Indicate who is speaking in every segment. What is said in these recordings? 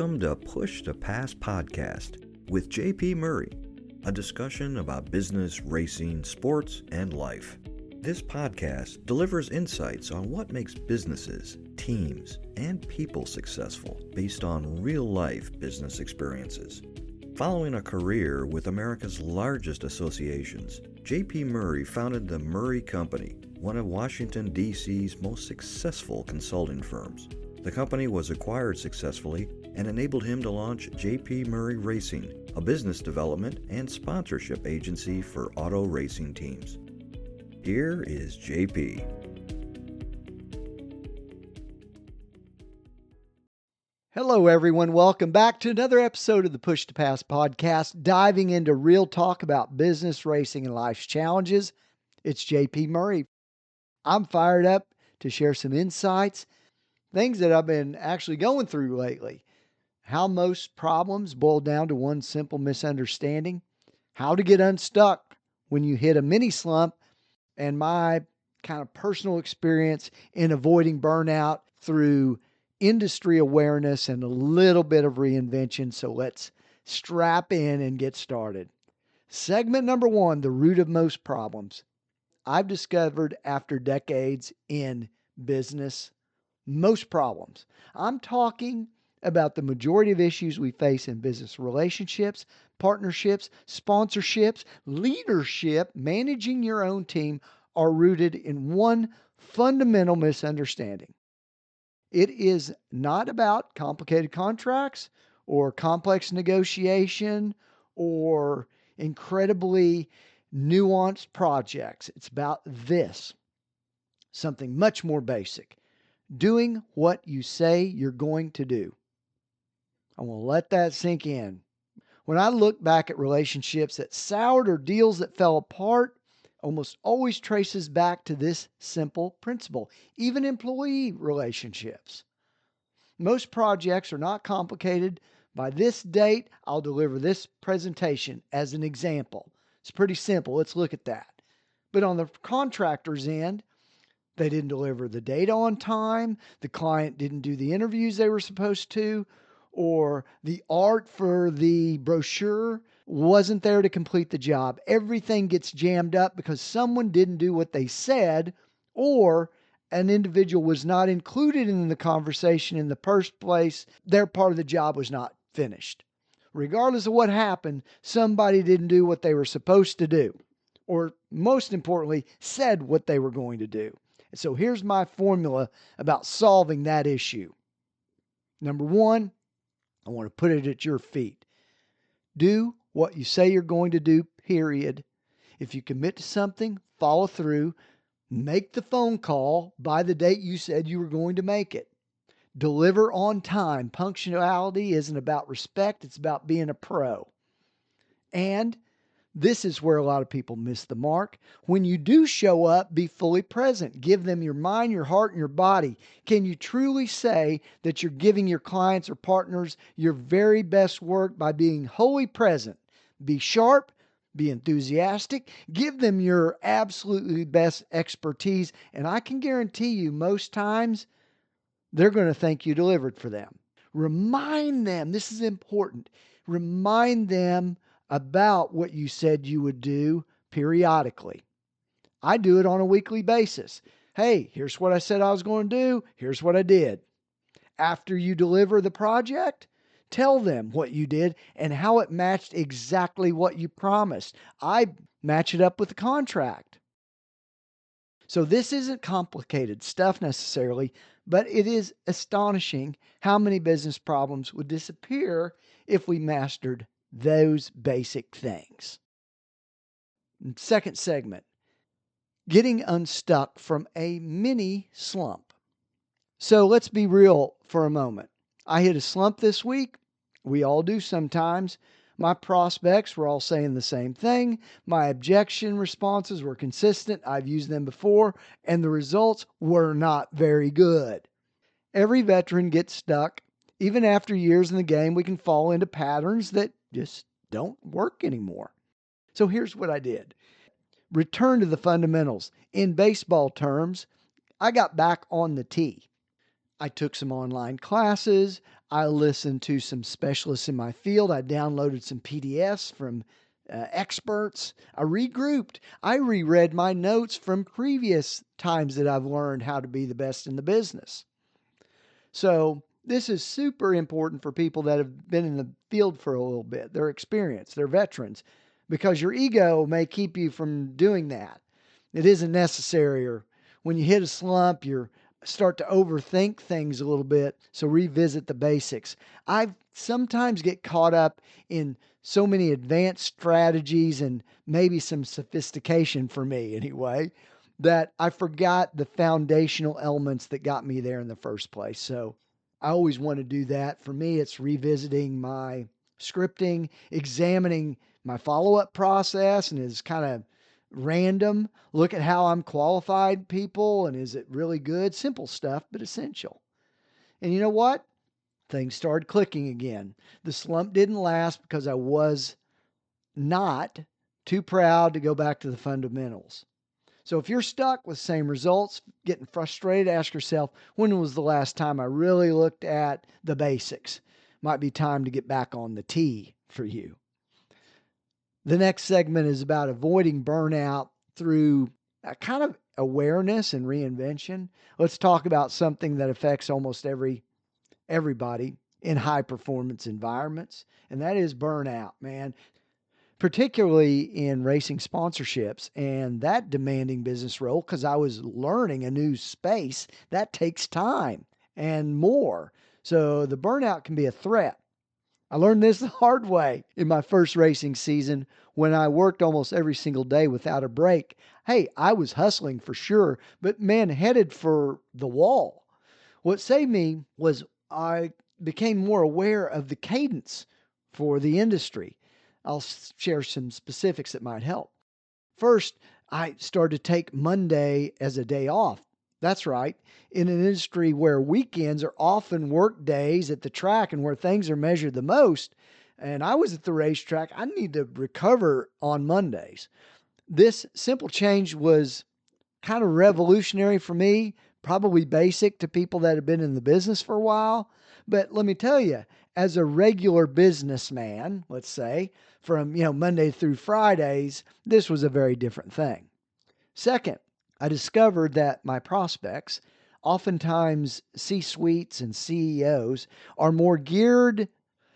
Speaker 1: Welcome to Push to Pass podcast with JP Murray, a discussion about business, racing, sports, and life. This podcast delivers insights on what makes businesses, teams, and people successful based on real-life business experiences. Following a career with America's largest associations, JP Murray founded the Murray Company, one of Washington, D.C.'s most successful consulting firms. The company was acquired successfully and enabled him to launch JP Murray Racing, a business development and sponsorship agency for auto racing teams. Here is JP.
Speaker 2: Hello, everyone. Welcome back to another episode of the Push to Pass podcast, diving into real talk about business, racing, and life's challenges. It's JP Murray. I'm fired up to share some insights, things that I've been actually going through lately. How most problems boil down to one simple misunderstanding, how to get unstuck when you hit a mini slump, and my kind of personal experience in avoiding burnout through industry awareness and a little bit of reinvention. So let's strap in and get started. Segment number one, the root of most problems. I've discovered after decades in business, most problems. I'm talking about the majority of issues we face in business relationships, partnerships, sponsorships, leadership, managing your own team are rooted in one fundamental misunderstanding. It is not about complicated contracts or complex negotiation or incredibly nuanced projects. It's about this, something much more basic. Doing what you say you're going to do. I want to let that sink in. When I look back at relationships that soured or deals that fell apart, almost always traces back to this simple principle, even employee relationships. Most projects are not complicated. By this date, I'll deliver this presentation as an example. It's pretty simple. Let's look at that. But on the contractor's end, they didn't deliver the data on time, the client didn't do the interviews they were supposed to, or the art for the brochure wasn't there to complete the job. Everything gets jammed up because someone didn't do what they said, or an individual was not included in the conversation in the first place. Their part of the job was not finished. Regardless of what happened, somebody didn't do what they were supposed to do, or most importantly, said what they were going to do. So here's my formula about solving that issue. Number one, I want to put it at your feet. Do what you say you're going to do, period. If you commit to something, follow through. Make the phone call by the date you said you were going to make it. Deliver on time. Punctuality isn't about respect, it's about being a pro. And this is where a lot of people miss the mark. When you do show up, be fully present. Give them your mind, your heart, and your body. Can you truly say that you're giving your clients or partners your very best work by being wholly present? Be sharp, be enthusiastic, give them your absolutely best expertise, and I can guarantee you most times they're going to think you delivered for them. Remind them, this is important, remind them about what you said you would do periodically. I do it on a weekly basis. Hey, here's what I said I was going to do. Here's what I did. After you deliver the project, tell them what you did and how it matched exactly what you promised. I match it up with the contract. So this isn't complicated stuff necessarily, but it is astonishing how many business problems would disappear if we mastered those basic things. Second segment, getting unstuck from a mini slump. So let's be real for a moment. I hit a slump this week. We all do sometimes. My prospects were all saying the same thing. My objection responses were consistent. I've used them before, and the results were not very good. Every veteran gets stuck. Even after years in the game, we can fall into patterns that just don't work anymore. So here's what I did. Return to the fundamentals. In baseball terms, I got back on the tee. I took some online classes. I listened to some specialists in my field. I downloaded some PDFs from experts. I regrouped. I reread my notes from previous times that I've learned how to be the best in the business. So this is super important for people that have been in the field for a little bit. They're experienced, they're veterans, because your ego may keep you from doing that. It isn't necessary, or when you hit a slump, you start to overthink things a little bit. So revisit the basics. I sometimes get caught up in so many advanced strategies and maybe some sophistication for me anyway, that I forgot the foundational elements that got me there in the first place. So I always want to do that. For me, it's revisiting my scripting, examining my follow up process, and is kind of random. Look at how I'm qualified people, and is it really good? Simple stuff, but essential. And you know what? Things started clicking again. The slump didn't last because I was not too proud to go back to the fundamentals. So if you're stuck with same results, getting frustrated, ask yourself, when was the last time I really looked at the basics? Might be time to get back on the tee for you. The next segment is about avoiding burnout through a kind of awareness and reinvention. Let's talk about something that affects almost everybody in high performance environments, and that is burnout, man. Particularly in racing sponsorships and that demanding business role, because I was learning a new space that takes time and more. So the burnout can be a threat. I learned this the hard way in my first racing season when I worked almost every single day without a break. Hey, I was hustling for sure, but man, headed for the wall. What saved me was I became more aware of the cadence for the industry. I'll share some specifics that might help. First, I started to take Monday as a day off. That's right. In an industry where weekends are often work days at the track and where things are measured the most, and I was at the racetrack, I need to recover on Mondays. This simple change was kind of revolutionary for me, probably basic to people that have been in the business for a while. But let me tell you, as a regular businessman, let's say, from Monday through Fridays, this was a very different thing. Second, I discovered that my prospects, oftentimes C-suites and CEOs, are more geared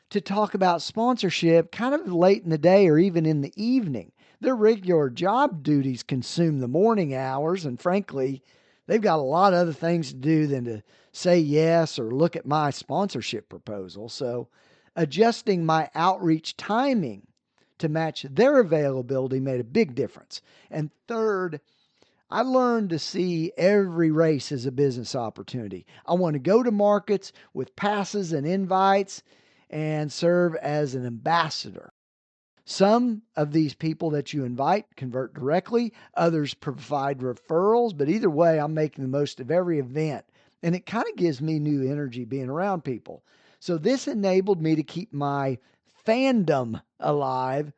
Speaker 2: to talk about sponsorship kind of late in the day or even in the evening. Their regular job duties consume the morning hours, and frankly, they've got a lot of other things to do than to say yes or look at my sponsorship proposal. So, adjusting my outreach timing to match their availability made a big difference. And third, I learned to see every race as a business opportunity. I want to go to markets with passes and invites and serve as an ambassador. Some of these people that you invite convert directly, others provide referrals, but either way, I'm making the most of every event. And it kind of gives me new energy being around people. So this enabled me to keep my fandom alive.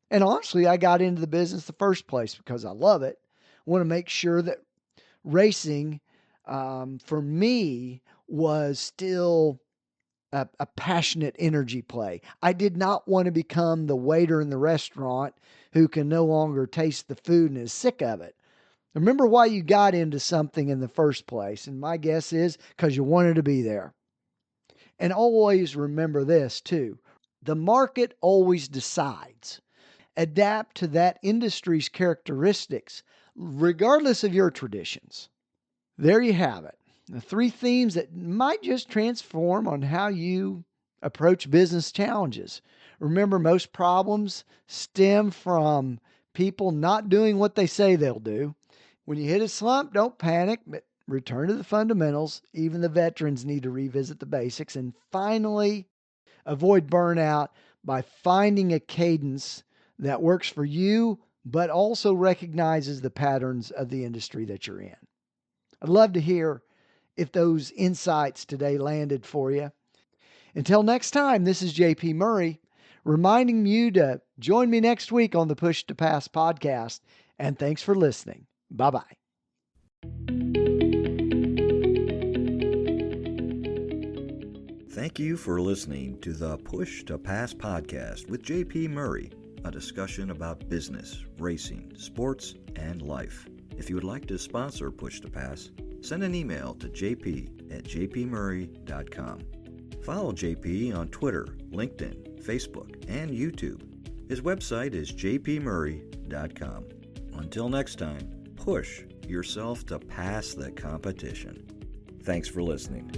Speaker 2: And honestly, I got into the business the first place because I love it. I want to make sure that racing for me was still a passionate energy play. I did not want to become the waiter in the restaurant who can no longer taste the food and is sick of it. Remember why you got into something in the first place. And my guess is because you wanted to be there. And always remember this too. The market always decides. Adapt to that industry's characteristics, regardless of your traditions. There you have it. The three themes that might just transform on how you approach business challenges. Remember, most problems stem from people not doing what they say they'll do. When you hit a slump, don't panic, but return to the fundamentals. Even the veterans need to revisit the basics. And finally, avoid burnout by finding a cadence that works for you, but also recognizes the patterns of the industry that you're in. I'd love to hear if those insights today landed for you. Until next time, this is JP Murray reminding you to join me next week on the Push to Pass podcast. And thanks for listening. Bye bye.
Speaker 1: Thank you for listening to the Push to Pass podcast with JP Murray, a discussion about business, racing, sports, and life. If you would like to sponsor Push to Pass, send an email to jp@jpmurray.com. Follow JP on Twitter, LinkedIn, Facebook, and YouTube. His website is jpmurray.com. Until next time, push yourself to pass the competition. Thanks for listening.